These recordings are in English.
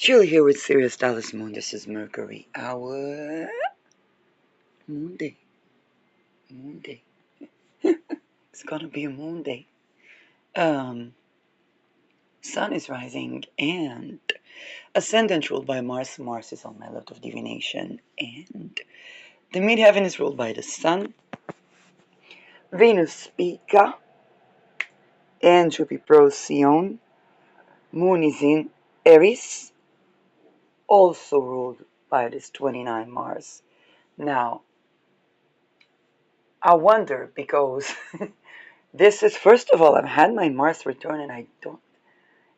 Julie here with Sirius Dallas Moon. This is Mercury, our moon day. Moon day. It's gonna be a moon day. Sun is rising and ascendant ruled by Mars. Mars is on my left of divination, and the midheaven is ruled by the Sun. Venus Spica and Jupiter Procyon. Moon is in Aries, also ruled by this 29 Mars. Now, I wonder because this is, first of all, I've had my Mars return and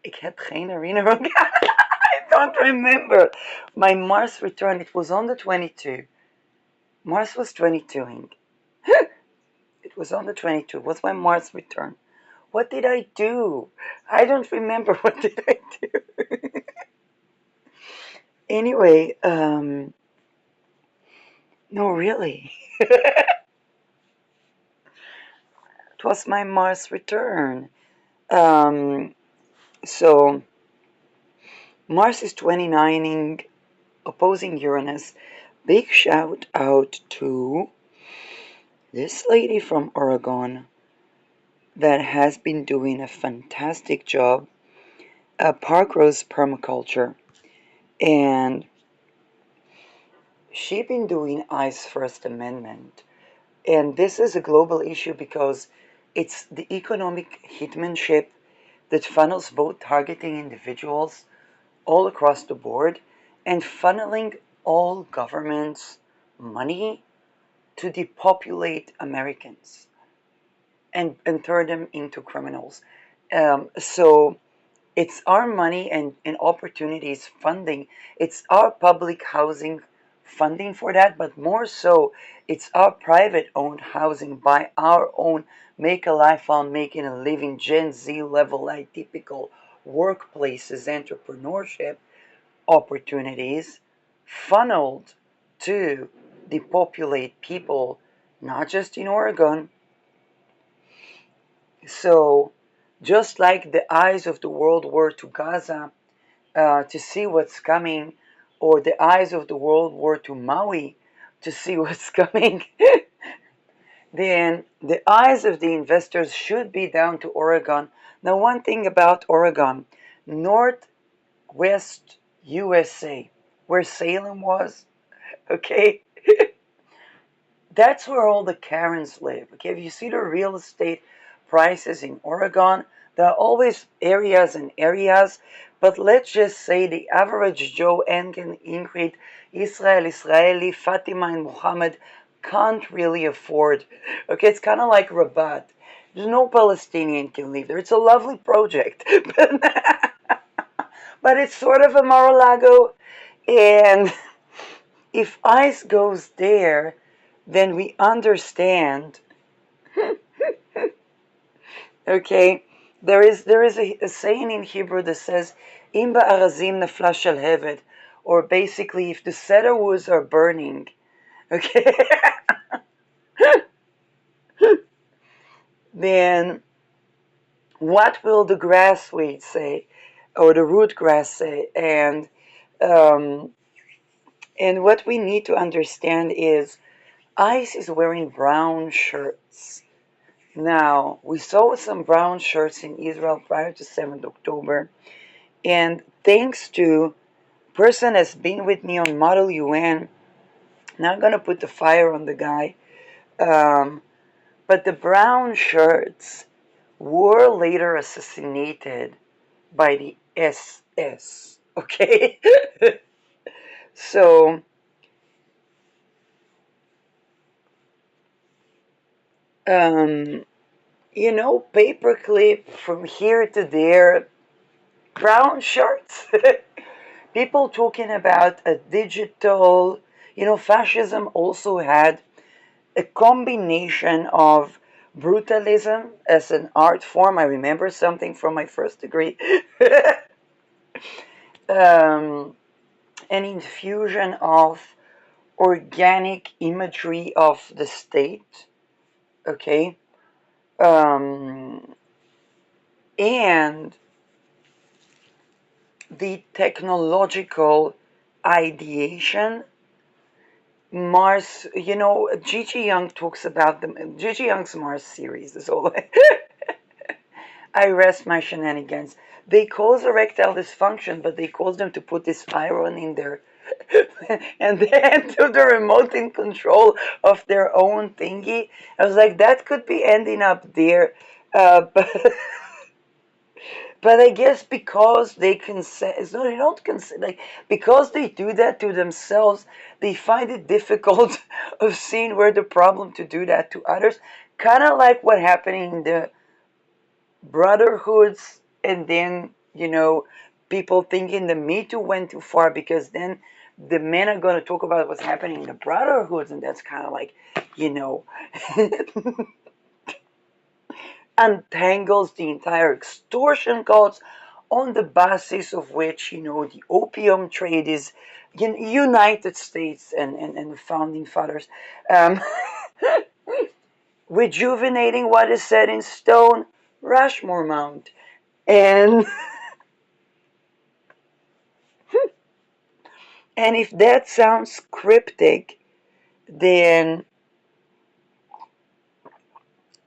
ik heb geen herinnering. I don't remember my Mars return. It was on the 22. Mars was 22ing. It was on the 22. What's my Mars return? What did I do? I don't remember. What did I do? Anyway, no, really. It was my Mars return. So Mars is 29ing, opposing Uranus. Big shout out to this lady from Oregon that has been doing a fantastic job at Parkrose Permaculture. And she's been doing ICE First Amendment. And this is a global issue because it's the economic hitmanship that funnels both targeting individuals all across the board and funneling all governments' money to depopulate Americans and turn them into criminals. So it's our money and opportunities funding. It's our public housing funding for that, but more so, it's our private owned housing by our own make a life on making a living Gen Z level atypical workplaces, entrepreneurship opportunities funneled to depopulate people, not just in Oregon. So, just like the eyes of the world were to Gaza to see what's coming, or the eyes of the world were to Maui to see what's coming, then the eyes of the investors should be down to Oregon. Now, one thing about Oregon, Northwest USA, where Salem was, okay, that's where all the Karens live. Okay, if you see the real estate prices in Oregon, there are always areas and areas, but let's just say the average Joe, Engen, Ingrid, Israeli, Fatima, and Muhammad can't really afford. Okay, it's kind of like Rabat. There's no Palestinian can live there. It's a lovely project, but it's sort of a Mar-a-Lago, and if ICE goes there, then we understand. Okay, there is a saying in Hebrew that says, "Im ba'arazim nafla shalhevet," or basically, if the cedar woods are burning, okay, then what will the grass weed say, or the root grass say? Um, and what we need to understand is, ICE is wearing brown shirts. Now, we saw some brown shirts in Israel prior to 7th October, and thanks to a person that's been with me on Model UN, not going to put the fire on the guy, but the brown shirts were later assassinated by the SS, okay? So, um, paperclip from here to there, brown shirts. People talking about a digital, fascism also had a combination of brutalism as an art form. I remember something from my first degree. An infusion of organic imagery of the state, okay? And the technological ideation. Mars, Gigi Young talks about them. Gigi Young's Mars series is all. I rest my shenanigans. They cause erectile dysfunction, but they cause them to put this iron in there and then to the remote in control of their own thingy. I was like, that could be ending up there. But but I guess because they consent, no, they don't consent. Like because they do that to themselves, they find it difficult of seeing where the problem to do that to others. Kind of like what happening in the brotherhoods, and then people thinking the Me Too went too far because then the men are going to talk about what's happening in the brotherhoods, and that's kind of like you know untangles the entire extortion cults, on the basis of which the opium trade is United States and the founding fathers um, rejuvenating what is set in stone, Rushmore Mount. And and if that sounds cryptic, then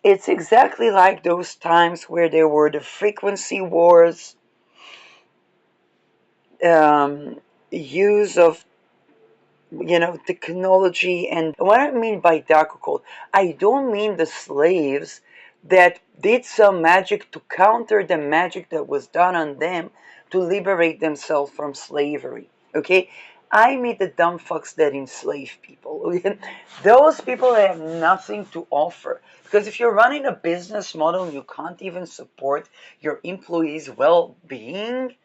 it's exactly like those times where there were the frequency wars, use of technology. And what I mean by dark occult, I don't mean the slaves that did some magic to counter the magic that was done on them to liberate themselves from slavery. Okay? I mean the dumb fucks that enslave people. Okay? Those people have nothing to offer. Because if you're running a business model and you can't even support your employees' well being,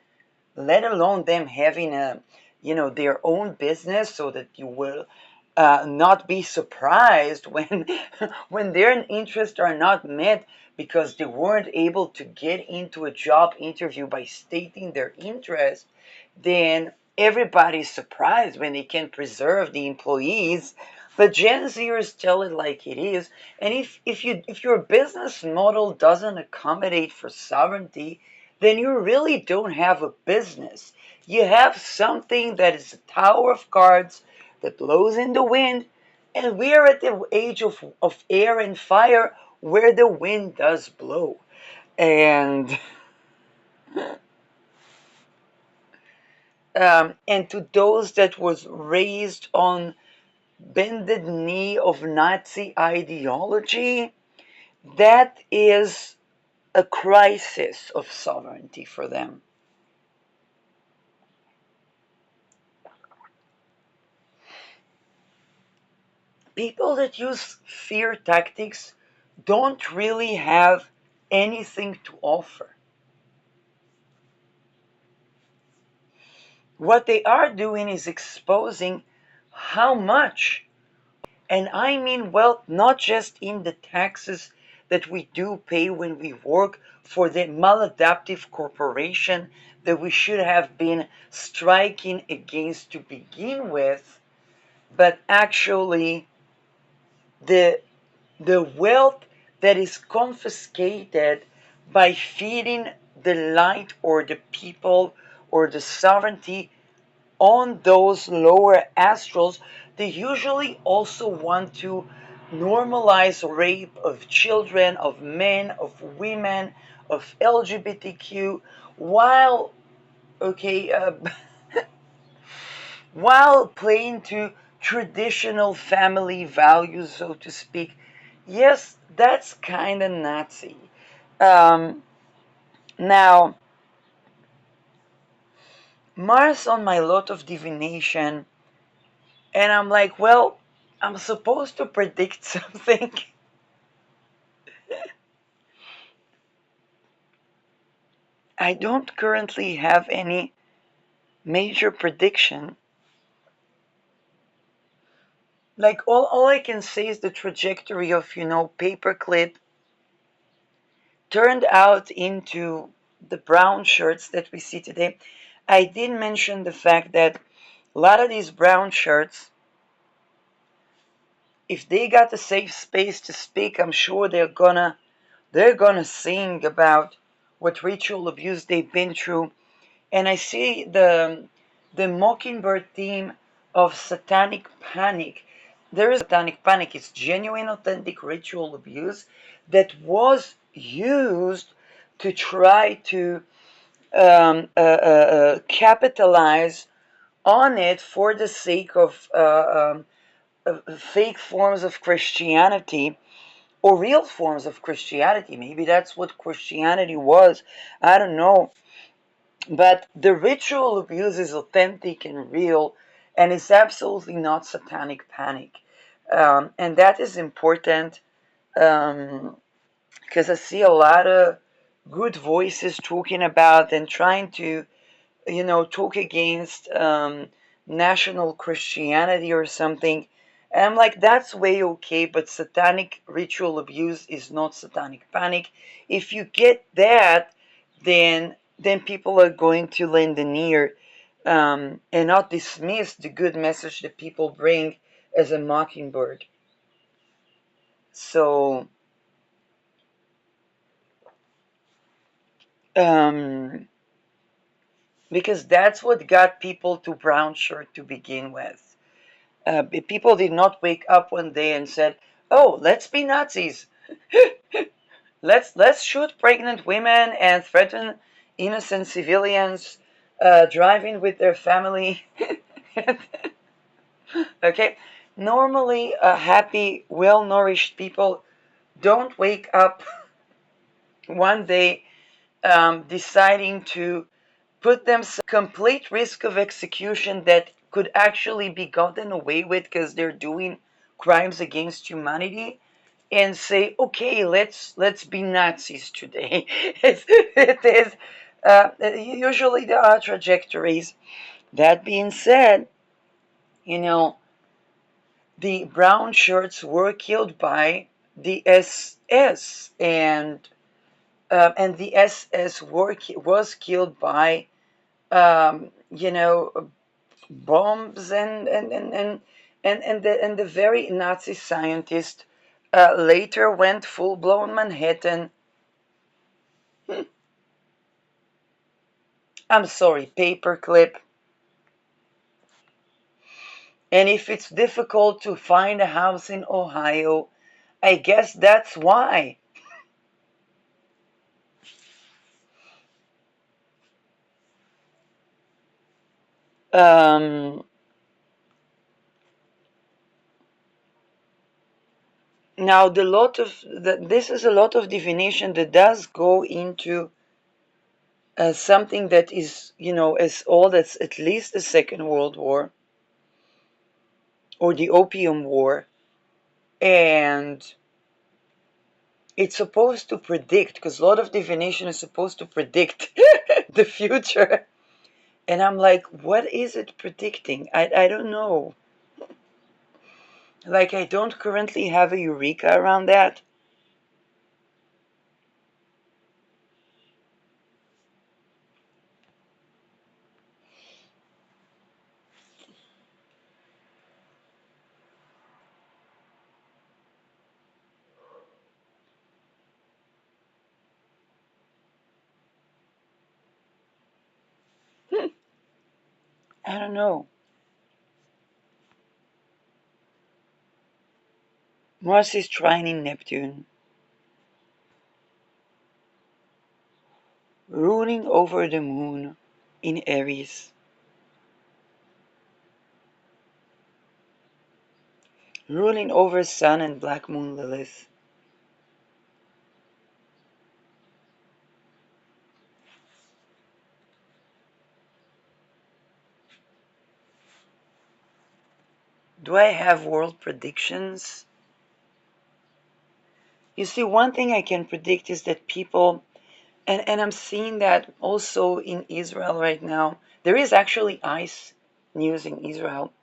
let alone them having their own business, so that you will not be surprised when when their interests are not met because they weren't able to get into a job interview by stating their interest. Then everybody's surprised when they can preserve the employees. But Gen Zers tell it like it is. And if your business model doesn't accommodate for sovereignty, then you really don't have a business. You have something that is a tower of cards that blows in the wind, and we are at the age of air and fire where the wind does blow. And and to those that was raised on bended knee of Nazi ideology, that is a crisis of sovereignty for them. People that use fear tactics don't really have anything to offer. What they are doing is exposing how much, and I mean wealth, not just in the taxes that we do pay when we work for the maladaptive corporation that we should have been striking against to begin with, but actually the the wealth that is confiscated by feeding the light or the people or the sovereignty on those lower astrals. They usually also want to normalize rape of children, of men, of women, of LGBTQ, while okay, while playing to traditional family values, so to speak. Yes, that's kind of Nazi. Um, Now, Mars on my lot of divination, and I'm like, well, I'm supposed to predict something. I don't currently have any major prediction. Like, all I can say is the trajectory of, Paperclip turned out into the brown shirts that we see today. I did mention the fact that a lot of these brown shirts, if they got a safe space to speak, I'm sure they're gonna sing about what ritual abuse they've been through, and I see the Mockingbird theme of satanic panic. There is satanic panic. It's genuine, authentic ritual abuse that was used to try to capitalize on it for the sake of fake forms of Christianity or real forms of Christianity. Maybe that's what Christianity was. I don't know. But the ritual abuse is authentic and real, and it's absolutely not satanic panic. And that is important because I see a lot of good voices talking about and trying to, talk against national Christianity or something. And I'm like, that's way okay, but satanic ritual abuse is not satanic panic. If you get that, then people are going to lend an ear and not dismiss the good message that people bring as a mockingbird. So, um, because that's what got people to brown shirt to begin with. People did not wake up one day and said, "Oh, let's be Nazis. Let's shoot pregnant women and threaten innocent civilians driving with their family." Okay, normally happy, well-nourished people don't wake up one day deciding to put themselves complete risk of execution that could actually be gotten away with because they're doing crimes against humanity and say, okay, let's be Nazis today. It is usually there are trajectories. That being said, you know the brown shirts were killed by the SS, and the SS was killed by bombs and the very Nazi scientist later went full blown Manhattan. I'm sorry, paperclip. And if it's difficult to find a house in Ohio, I guess that's why. Um, Now, this is a lot of divination that does go into something that is, as old as at least the Second World War or the Opium War, and it's supposed to predict because a lot of divination is supposed to predict the future. And I'm like, what is it predicting? I don't know. Like, I don't currently have a eureka around that. I don't know. Mars is trining Neptune, ruling over the moon in Aries, ruling over Sun and Black Moon Lilith. Do I have world predictions? You see, one thing I can predict is that people, and I'm seeing that also in Israel right now, there is actually ICE news in Israel,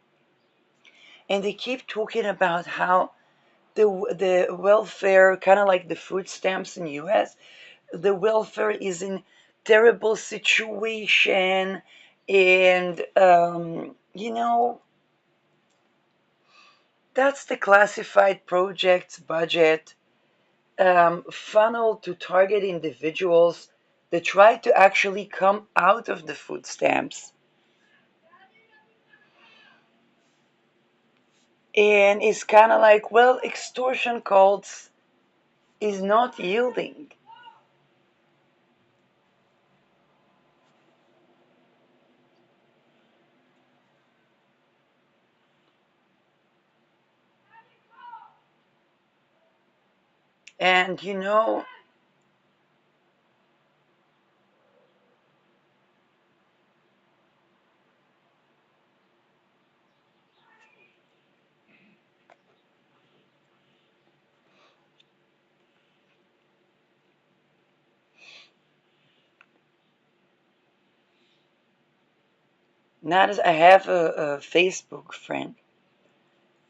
and they keep talking about how the welfare, kind of like the food stamps in US, the welfare is in terrible situation, and that's the classified projects budget funneled to target individuals that try to actually come out of the food stamps and it's kind of like, well, extortion calls is not yielding. And not as I have a Facebook friend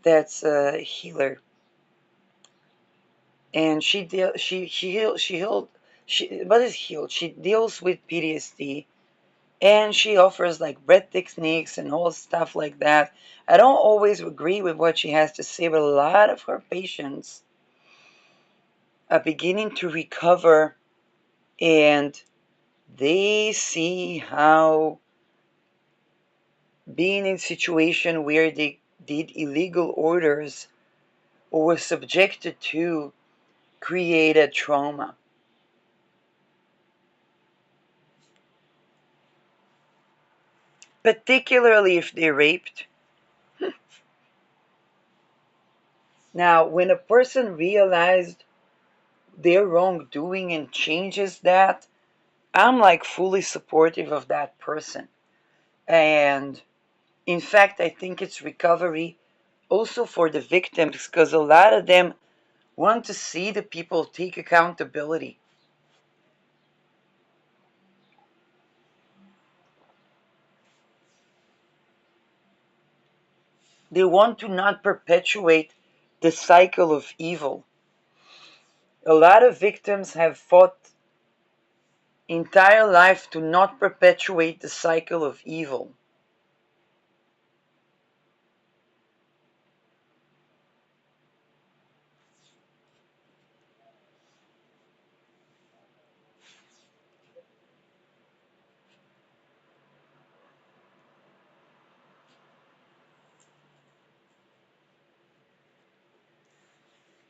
that's a healer, and she what is healed? She deals with PTSD, and she offers like breath techniques and all stuff like that. I don't always agree with what she has to say, but a lot of her patients are beginning to recover, and they see how being in a situation where they did illegal orders or were subjected to created trauma, particularly if they're raped. Now, when a person realized their wrongdoing and changes that, I'm like fully supportive of that person. And in fact, I think it's recovery also for the victims because a lot of them want to see the people take accountability. They want to not perpetuate the cycle of evil. A lot of victims have fought entire life to not perpetuate the cycle of evil.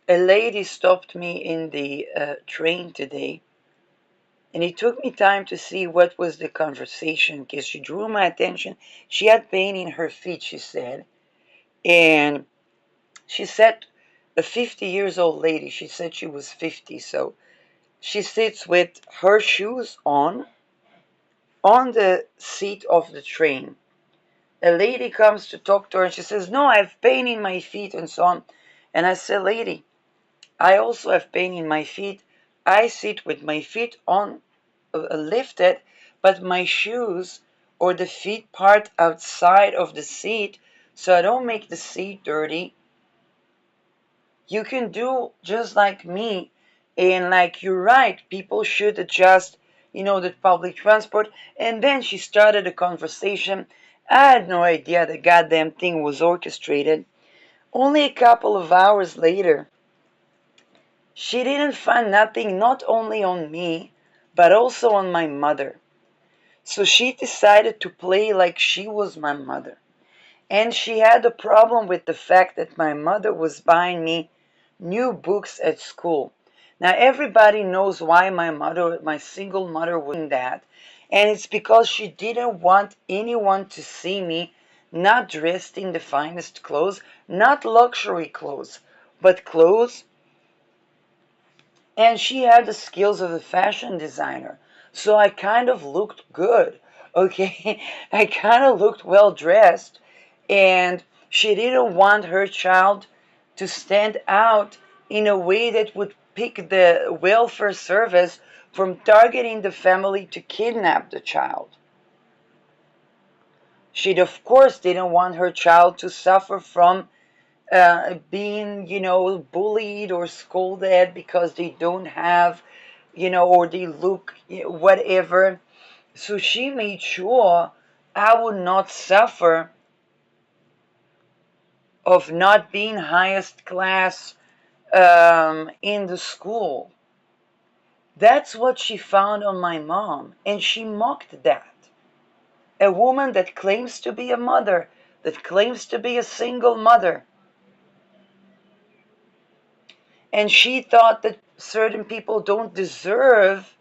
A lady stopped me in the train today, and it took me time to see what was the conversation because she drew my attention. She had pain in her feet, she said, and she said a 50 years old lady, she said she was 50, so she sits with her shoes on the seat of the train. A lady comes to talk to her and she says, no, I have pain in my feet and so on. And I said, lady, I also have pain in my feet. I sit with my feet on lifted, but my shoes or the feet part outside of the seat so I don't make the seat dirty. You can do just like me. And like you're right, people should adjust, the public transport. And then she started a conversation. I had no idea the goddamn thing was orchestrated. Only a couple of hours later, she didn't find nothing not only on me, but also on my mother. So she decided to play like she was my mother. And she had a problem with the fact that my mother was buying me new books at school. Now, everybody knows why my single mother, was doing that. And it's because she didn't want anyone to see me not dressed in the finest clothes, not luxury clothes, but clothes. And she had the skills of a fashion designer. So I kind of looked good. Okay. I kind of looked well dressed. And she didn't want her child to stand out in a way that would pick the welfare service from targeting the family to kidnap the child. She, of course, didn't want her child to suffer from being, bullied or scolded because they don't have, or they look, whatever. So she made sure I would not suffer of not being highest class in the school. That's what she found on my mom, and she mocked that. A woman that claims to be a mother, that claims to be a single mother. And she thought that certain people don't deserve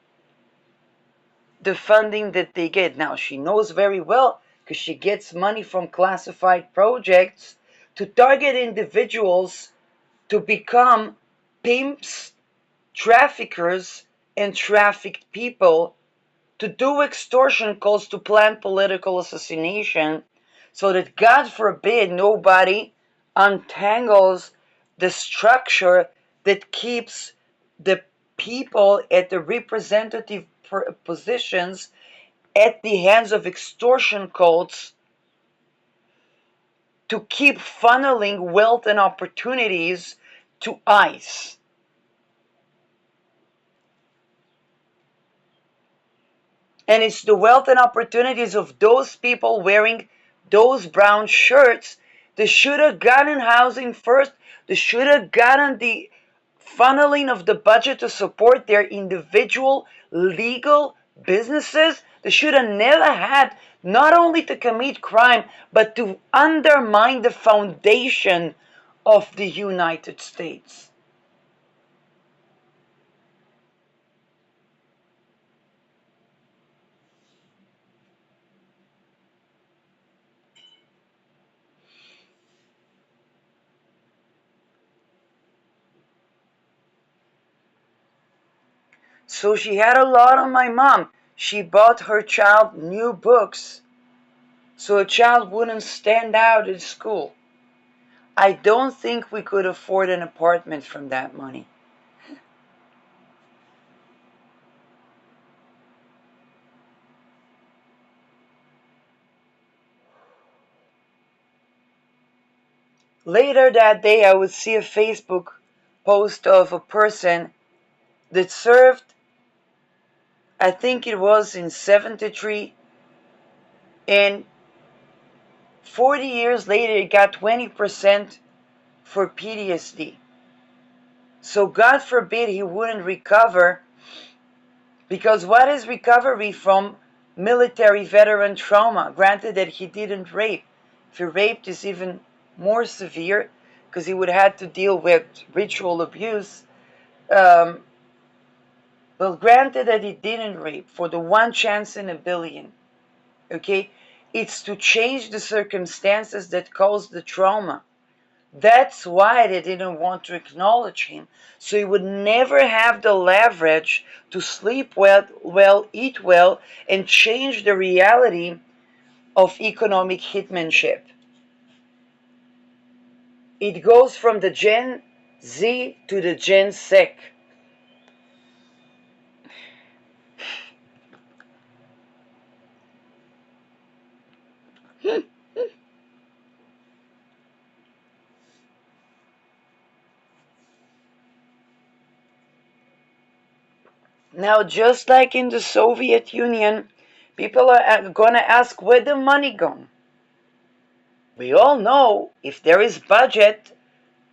the funding that they get. Now, she knows very well, because she gets money from classified projects, to target individuals to become pimps, traffickers, and trafficked people, to do extortion calls, to plan political assassination, so that, God forbid, nobody untangles the structure that keeps the people at the representative positions at the hands of extortion cults, to keep funneling wealth and opportunities to ICE. And it's the wealth and opportunities of those people wearing those brown shirts that should have gotten housing first. They should have gotten the funneling of the budget to support their individual legal businesses. They should have never had, not only to commit crime, but to undermine the foundation of the United States. So she had a lot on my mom. She bought her child new books so a child wouldn't stand out at school. I don't think we could afford an apartment from that money. Later that day, I would see a Facebook post of a person that served, I think it was in 73, and 40 years later, he got 20% for PTSD. So, God forbid he wouldn't recover, because what is recovery from military veteran trauma? Granted that he didn't rape. If he raped, it's even more severe, because he would have to deal with ritual abuse. Well, granted that he didn't rape, for the one chance in a billion, okay, it's to change the circumstances that caused the trauma. That's why they didn't want to acknowledge him. So he would never have the leverage to sleep well, eat well, and change the reality of economic hitmanship. It goes from the Gen Z to the Gen Sec. Now, just like in the Soviet Union, people are going to ask, where the money gone? We all know, if there is budget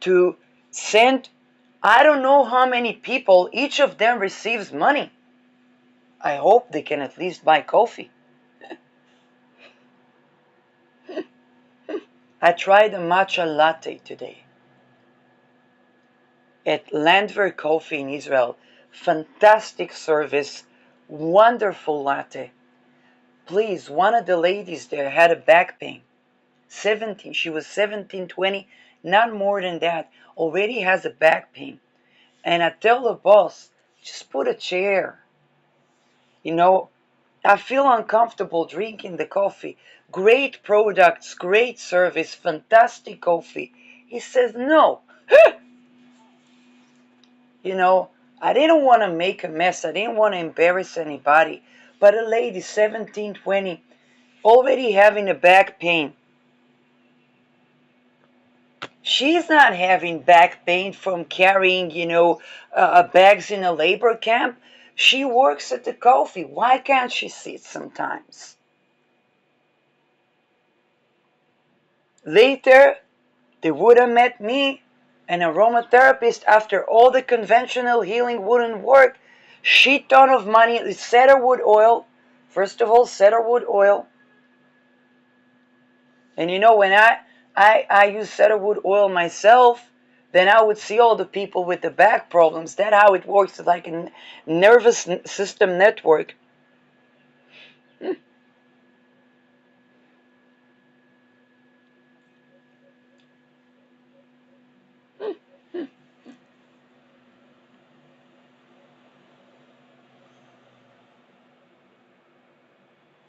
to send, I don't know how many people, each of them receives money. I hope they can at least buy coffee. I tried a matcha latte today at Landwehr Coffee in Israel. Fantastic service, wonderful latte. Please, one of the ladies there had a back pain. 17, she was 17, 20, not more than that, already has a back pain. And I tell the boss, just put a chair. You know, I feel uncomfortable drinking the coffee. Great products, great service, fantastic coffee. He says, no. You know, I didn't want to make a mess. I didn't want to embarrass anybody. But a lady, 17, 20, already having a back pain. She's not having back pain from carrying, bags in a labor camp. She works at the coffee. Why can't she sit sometimes? Later, they would have met me, an aromatherapist. After all the conventional healing wouldn't work, shit ton of money. It's cedarwood oil. First of all, cedarwood oil. And you know, when I use cedarwood oil myself, then I would see all the people with the back problems. That's how it works. It's like a nervous system network.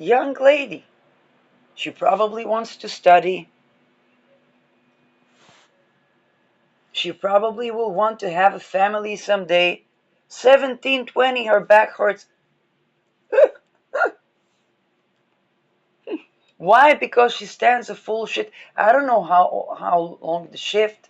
Young lady. She probably wants to study. She probably will want to have a family someday. 17, 20, her back hurts. Why? Because she stands a full shift. I don't know how long the shift.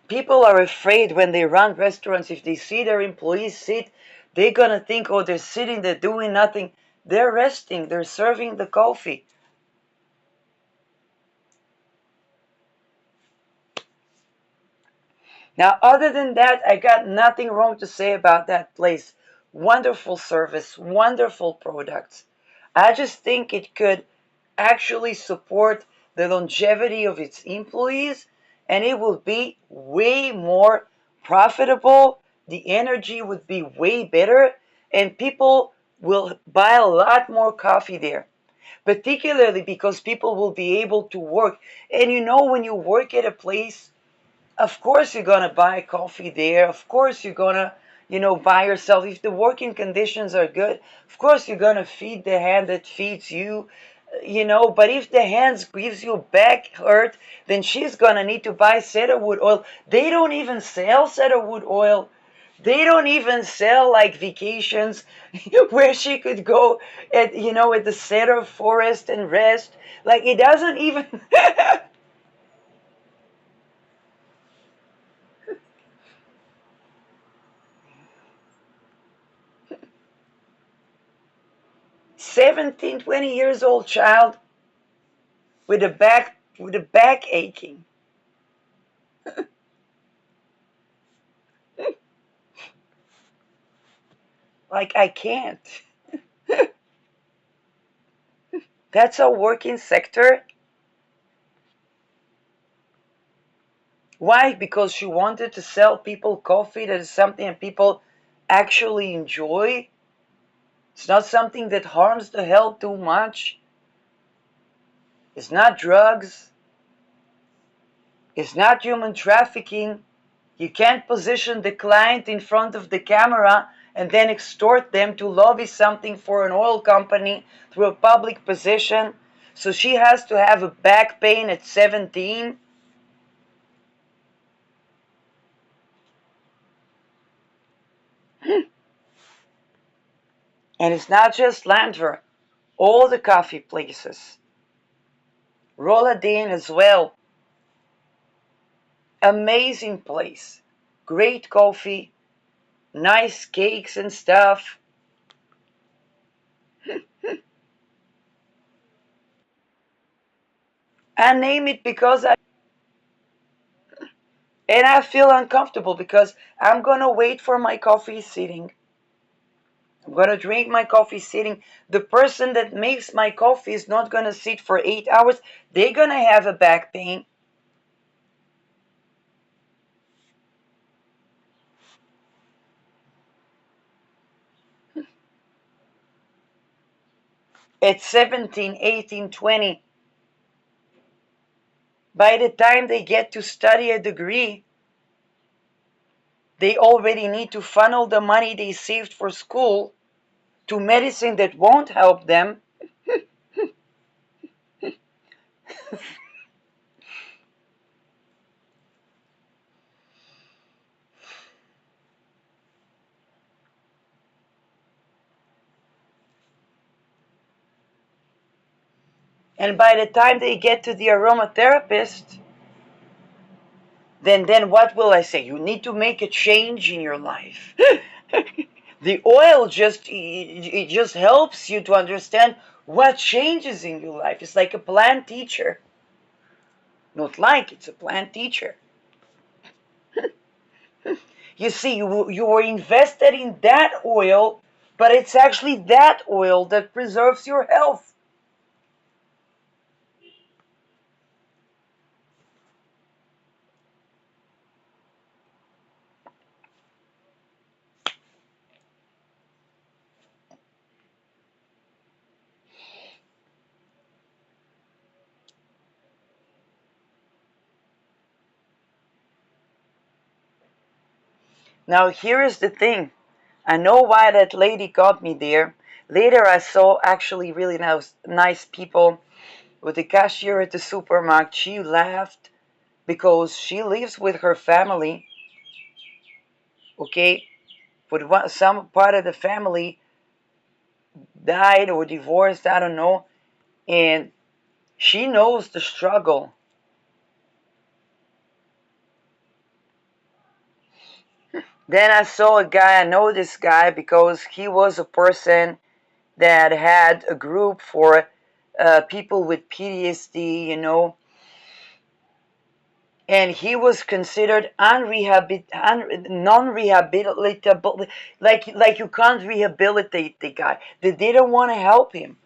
People are afraid when they run restaurants. If they see their employees sit, they're gonna think, oh, they're sitting, they're doing nothing. They're resting, they're serving the coffee. Now, other than that, I got nothing wrong to say about that place. Wonderful service, wonderful products. I just think it could actually support the longevity of its employees, and it will be way more profitable. The energy would be way better, and people will buy a lot more coffee there, particularly because people will be able to work. And you know, when you work at a place, of course you're gonna buy coffee there. Of course you're gonna, buy yourself. If the working conditions are good, of course you're gonna feed the hand that feeds you. But if the hand gives you back hurt, then she's gonna need to buy cedarwood oil. They don't even sell cedarwood oil. They don't even sell like vacations where she could go at the cedar forest and rest. Like it doesn't even 17, 20 years old child with a back aching. Like I can't. That's a working sector. Why? Because she wanted to sell people coffee that is something that people actually enjoy. It's not something that harms the health too much. It's not drugs. It's not human trafficking. You can't position the client in front of the camera and then extort them to lobby something for an oil company through a public position. So she has to have a back pain at 17. And it's not just Landver, all the coffee places. Roladin as well. Amazing place. Great coffee, nice cakes and stuff. I name it because I feel uncomfortable because I'm gonna wait for my coffee sitting. I'm gonna drink my coffee sitting. The person that makes my coffee is not gonna sit for 8 hours. They're gonna have a back pain. At 17, 18, 20, by the time they get to study a degree, they already need to funnel the money they saved for school to medicine that won't help them. And by the time they get to the aromatherapist, then what will I say? You need to make a change in your life. The oil just helps you to understand what changes in your life. It's like a plan teacher. Not like it's a plant teacher. You see, you were invested in that oil, but it's actually that oil that preserves your health. Now, here is the thing. I know why that lady got me there. Later, I saw actually really nice people with the cashier at the supermarket. She laughed because she lives with her family, okay? But some part of the family died or divorced, I don't know, and she knows the struggle. Then I saw a guy, I know this guy because he was a person that had a group for people with PTSD, and he was considered non-rehabilitable, like you can't rehabilitate the guy. They didn't want to help him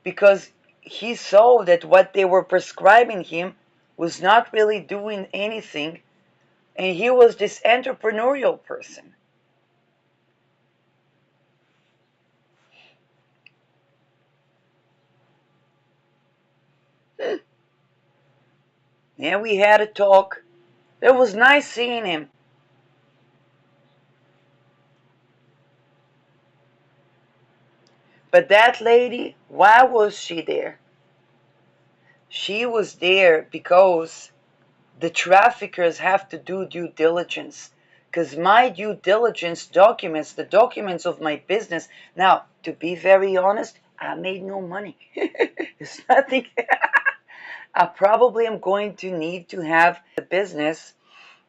because he saw that what they were prescribing him was not really doing anything, and he was this entrepreneurial person. Yeah, we had a talk. It was nice seeing him. But that lady, why was she there? She was there because the traffickers have to do due diligence. Because my due diligence documents, the documents of my business. Now, to be very honest, I made no money. It's nothing. I probably am going to need to have the business.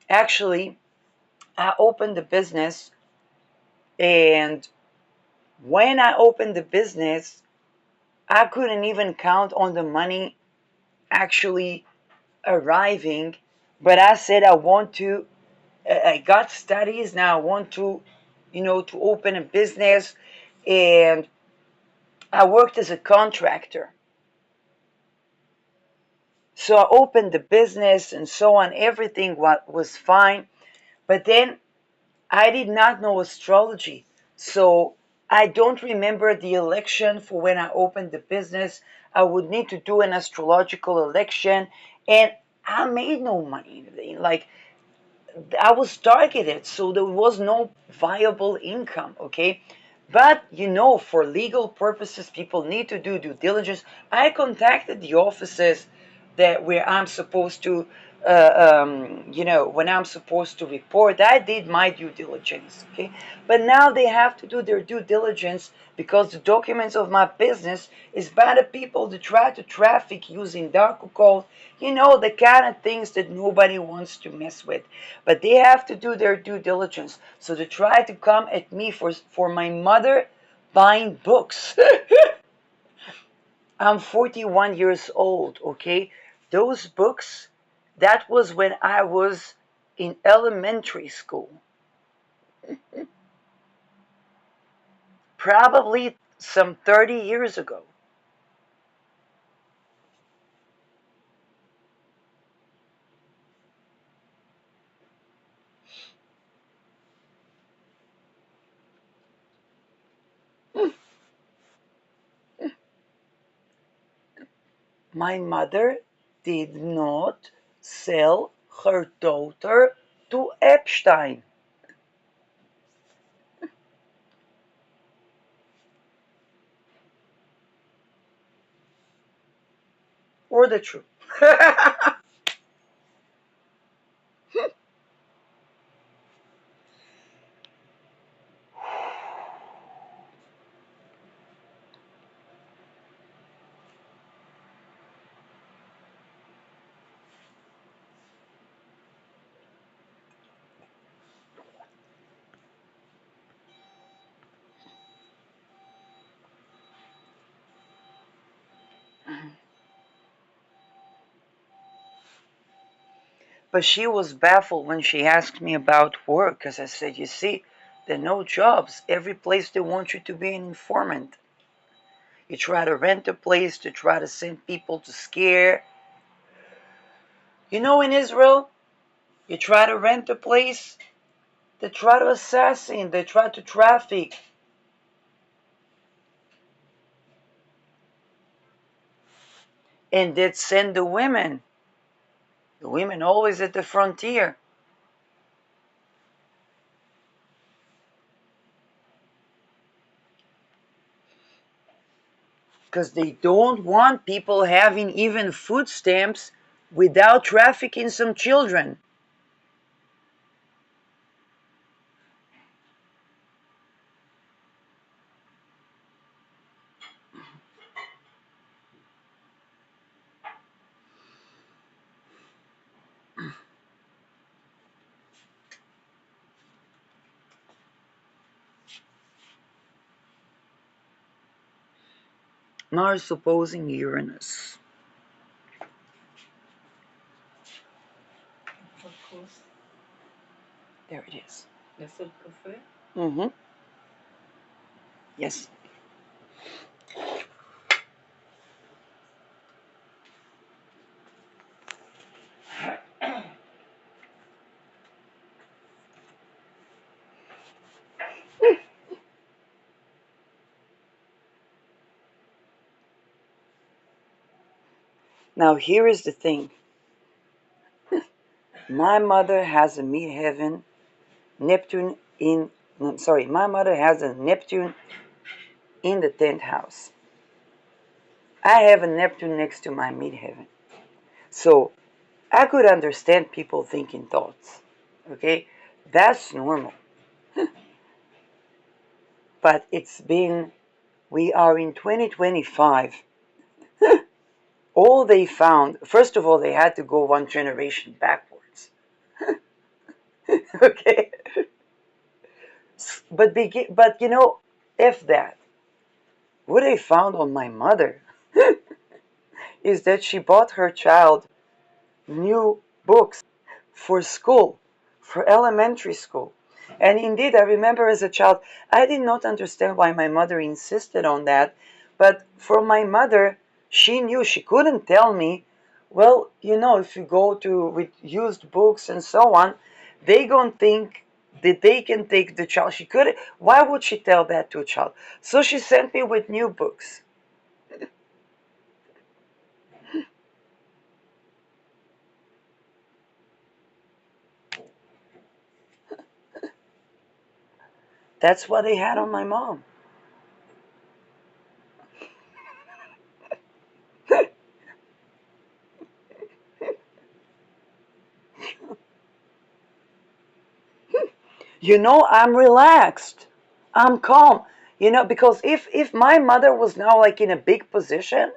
Actually, I opened the business, and when I opened the business, I couldn't even count on the money actually arriving. But I said I want to. I got studies now. I want to, to open a business, and I worked as a contractor. So I opened the business and so on. Everything was fine, but then I did not know astrology. So I don't remember the election for when I opened the business. I would need to do an astrological election, and I made no money. Like, I was targeted, so there was no viable income, okay? But for legal purposes, people need to do due diligence. I contacted the offices that where I'm supposed to, when I'm supposed to report. I did my due diligence, okay? But now they have to do their due diligence because the documents of my business is by the people that try to traffic using dark occult, the kind of things that nobody wants to mess with. But they have to do their due diligence. So they try to come at me for my mother buying books. I'm 41 years old, okay? Those books, that was when I was in elementary school. Probably some 30 years ago. My mother did not sell her daughter to Epstein. Or the truth. But she was baffled when she asked me about work, because I said, you see, there are no jobs. Every place they want you to be an informant. You try to rent a place to try to send people to scare. You know, in Israel, you try to rent a place, they try to assassinate, they try to traffic. And they'd send the women always at the frontier. Because they don't want people having even food stamps without trafficking some children. Mars opposing Uranus. There it is. Mm-hmm. Yes. Now here is the thing. My mother has a midheaven, Neptune in, no, sorry, my mother has a Neptune in the 10th house. I have a Neptune next to my midheaven. So I could understand people thinking thoughts. Okay? That's normal. But we are in 2025. All they found, first of all, they had to go one generation backwards. Okay? But you know, if that, what they found on my mother is that she bought her child new books for school, for elementary school. And indeed, I remember as a child, I did not understand why my mother insisted on that. But for my mother, she knew, she couldn't tell me, well, you know, if you go to with used books and so on, they gonna think that they can take the child. She could. Why would she tell that to a child? So she sent me with new books. That's what they had on my mom. You know, I'm relaxed. I'm calm. You know, because if my mother was now like in a big position,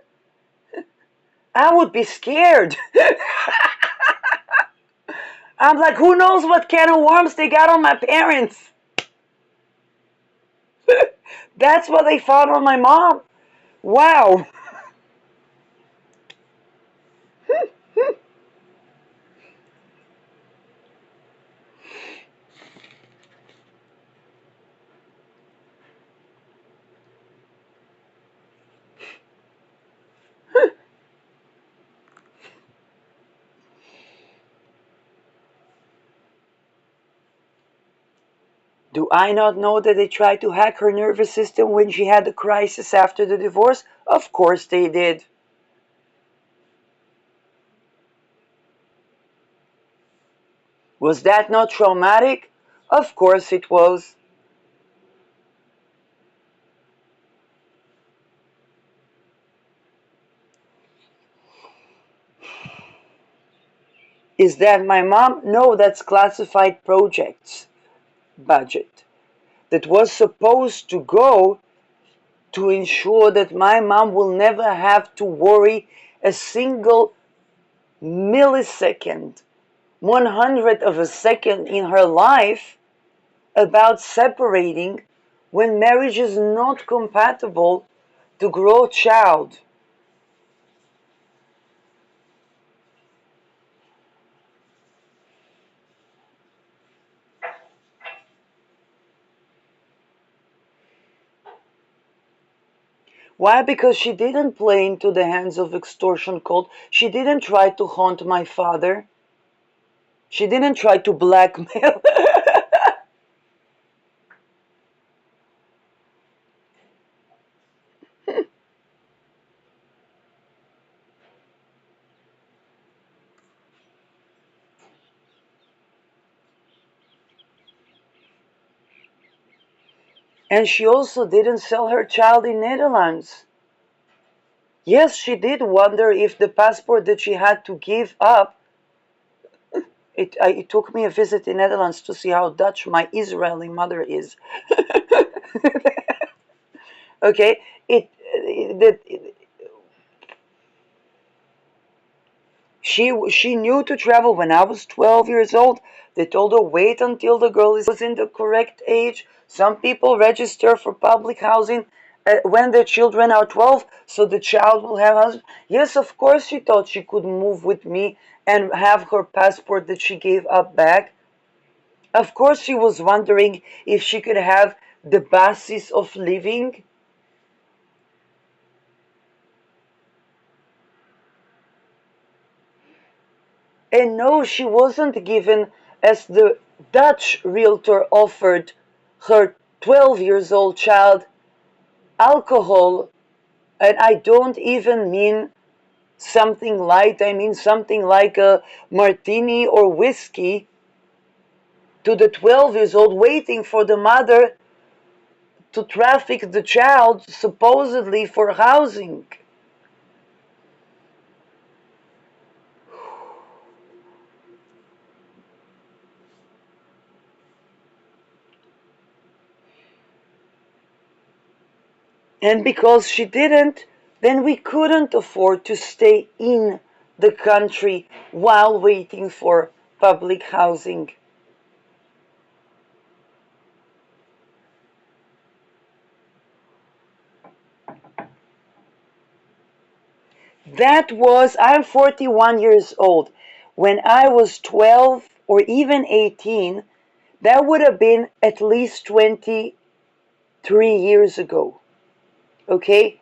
I would be scared. I'm like, who knows what kind of worms they got on my parents? That's what they found on my mom. Wow. Do I not know that they tried to hack her nervous system when she had the crisis after the divorce? Of course they did. Was that not traumatic? Of course it was. Is that my mom? No, that's classified projects budget that was supposed to go to ensure that my mom will never have to worry a single millisecond, 100th of a second in her life about separating when marriage is not compatible to grow a child. Why? Because she didn't play into the hands of extortion cult. She didn't try to haunt my father. She didn't try to blackmail. And she also didn't sell her child in Netherlands. Yes, she did wonder if the passport that she had to give up. It took me a visit in Netherlands to see how Dutch my Israeli mother is. Okay, she knew to travel when I was 12 years old. They told her wait until the girl is in the correct age. Some people register for public housing when their children are 12, so the child will have a husband. Yes, of course she thought she could move with me and have her passport that she gave up back. Of course she was wondering if she could have the basis of living. And no, she wasn't given, as the Dutch realtor offered her 12 years old child, alcohol. And I don't even mean something light, I mean something like a martini or whiskey to the 12 years old, waiting for the mother to traffic the child supposedly for housing. And because she didn't, then we couldn't afford to stay in the country while waiting for public housing. I'm 41 years old. When I was 12 or even 18, that would have been at least 23 years ago. Okay?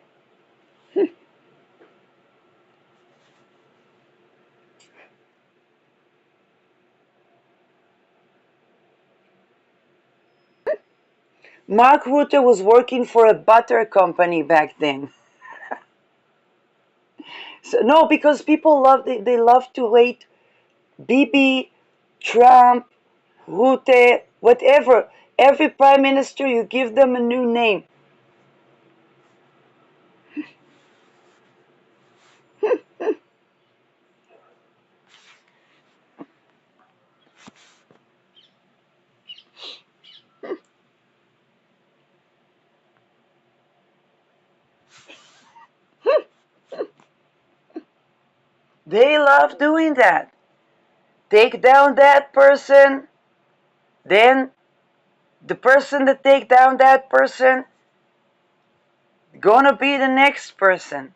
Mark Rutte was working for a butter company back then. So, no, because people they love to hate Bibi, Trump, Rutte, whatever. Every prime minister, you give them a new name. They love doing that. Take down that person, then the person that take down that person gonna be the next person.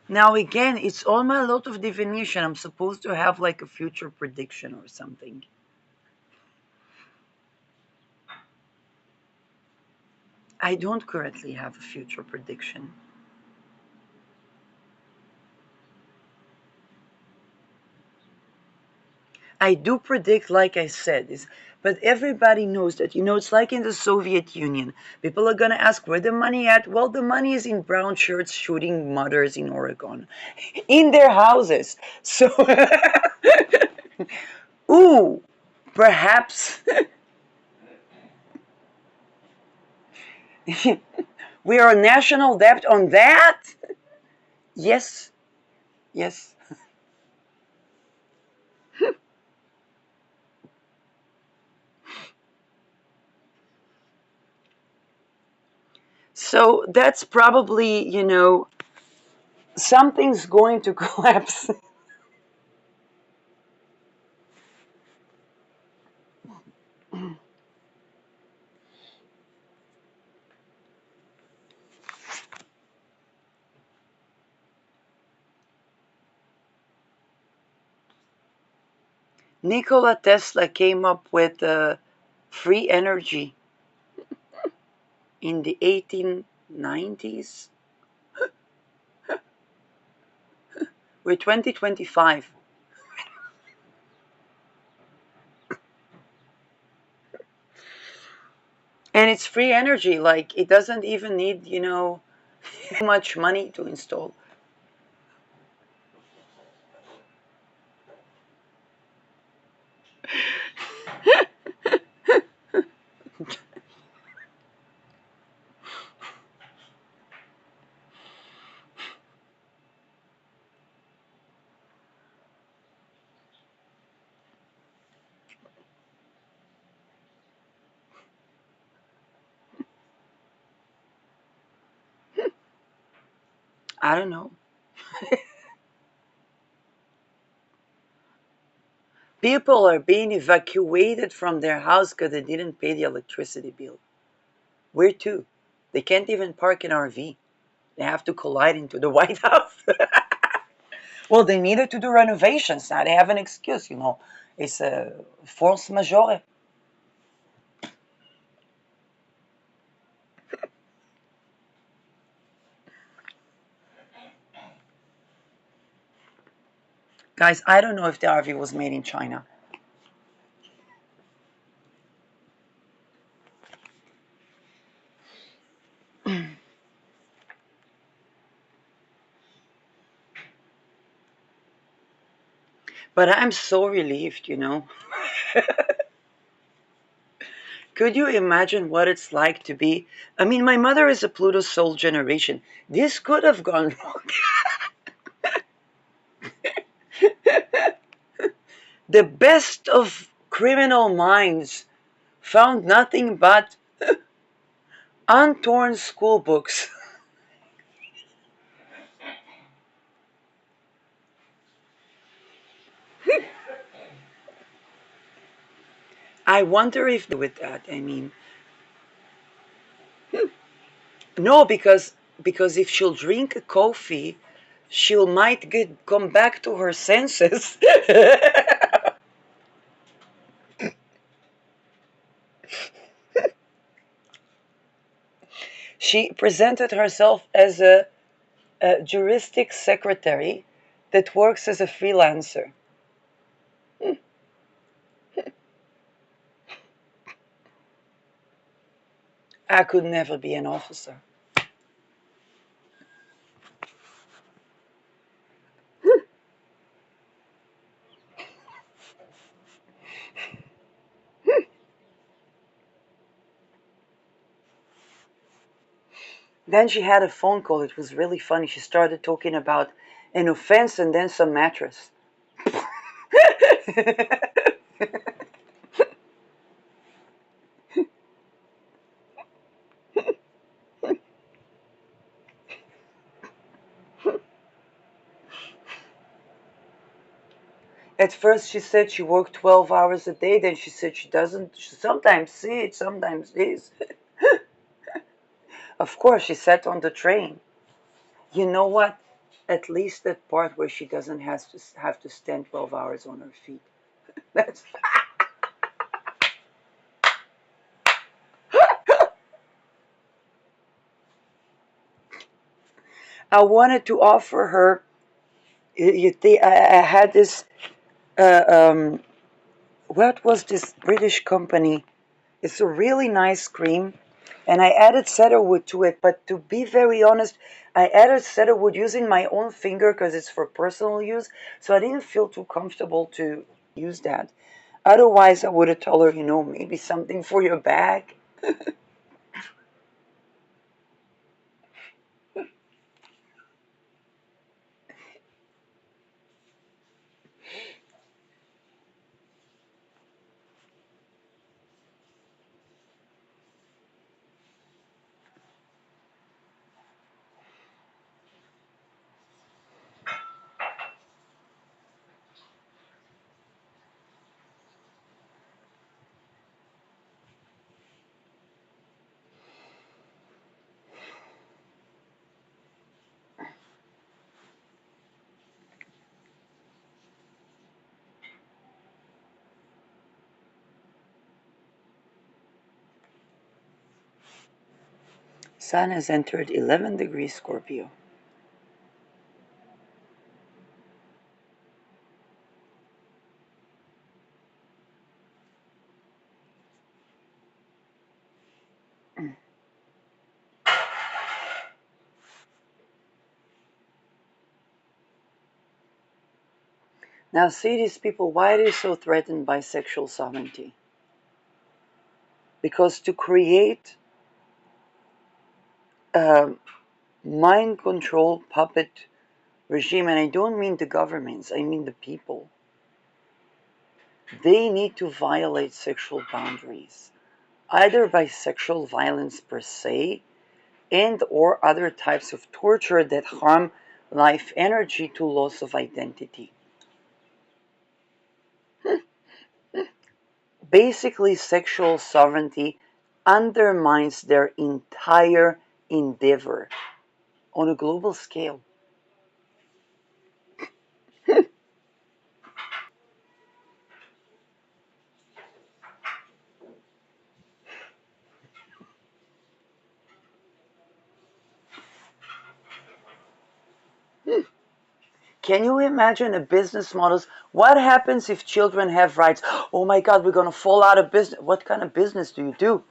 Now again, it's all my lot of divination. I'm supposed to have like a future prediction or something. I don't currently have a future prediction. I do predict, like I said, but everybody knows that. It's like in the Soviet Union. People are going to ask where the money at. Well, the money is in brown shirts shooting mothers in Oregon, in their houses. So, ooh, perhaps We are national debt on that? Yes, yes. So that's probably, something's going to collapse. Nikola Tesla came up with free energy in the 1890s. We're 2025. And it's free energy. Like, it doesn't even need, much money to install. I don't know. People are being evacuated from their house because they didn't pay the electricity bill. Where to? They can't even park an RV. They have to collide into the White House. Well, they needed to do renovations. Now they have an excuse. It's a force majeure. Guys, I don't know if the RV was made in China. But I'm so relieved. Could you imagine what it's like to be? I mean, my mother is a Pluto Soul generation. This could have gone wrong. The best of criminal minds found nothing but untorn school books. I wonder if they with that. I mean, no, because if she'll drink a coffee, she'll might come back to her senses. She presented herself as a juristic secretary that works as a freelancer. I could never be an officer. Then she had a phone call. It was really funny. She started talking about an offense and then some mattress. At first, she said she worked 12 hours a day. Then she said she doesn't. She sometimes see it, sometimes this. Of course, she sat on the train. You know what? At least that part where she doesn't have to stand 12 hours on her feet. That's. I wanted to offer her. I had this. Uh, um, what was this British company? It's a really nice cream, and I added cedarwood to it. But to be very honest, I added cedarwood using my own finger because it's for personal use, so I didn't feel too comfortable to use that. Otherwise, I would have told her, maybe something for your bag. Sun has entered 11 degrees Scorpio. Now see these people, why are they so threatened by sexual sovereignty? Because to create a mind control puppet regime, and I don't mean the governments, I mean the people, they need to violate sexual boundaries, either by sexual violence per se and or other types of torture that harm life energy to loss of identity. Basically, sexual sovereignty undermines their entire endeavor on a global scale. Can you imagine a business model? What happens if children have rights? Oh my God, we're going to fall out of business. What kind of business do you do?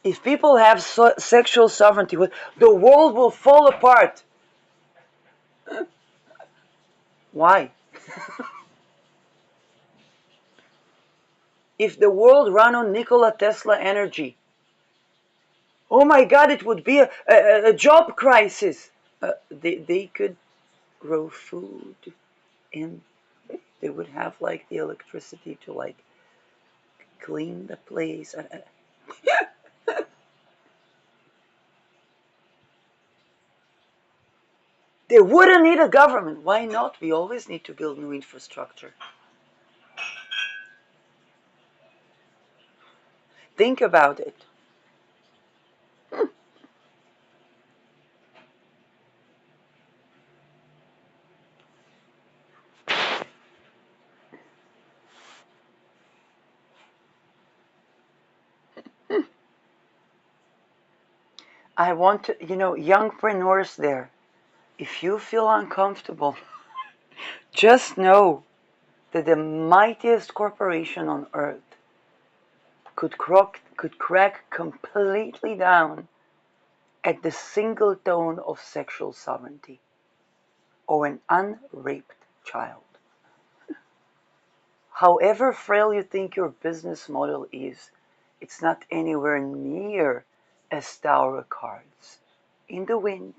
If people have sexual sovereignty, the world will fall apart. Why? If the world ran on Nikola Tesla energy, oh my God, it would be a job crisis. They could grow food and they would have like the electricity to like clean the place. They wouldn't need a government. Why not? We always need to build new infrastructure. Think about it. I want to, youngpreneurs there, if you feel uncomfortable, just know that the mightiest corporation on earth could crack completely down at the single tone of sexual sovereignty or an unraped child. However frail you think your business model is, it's not anywhere near as tower of cards in the wind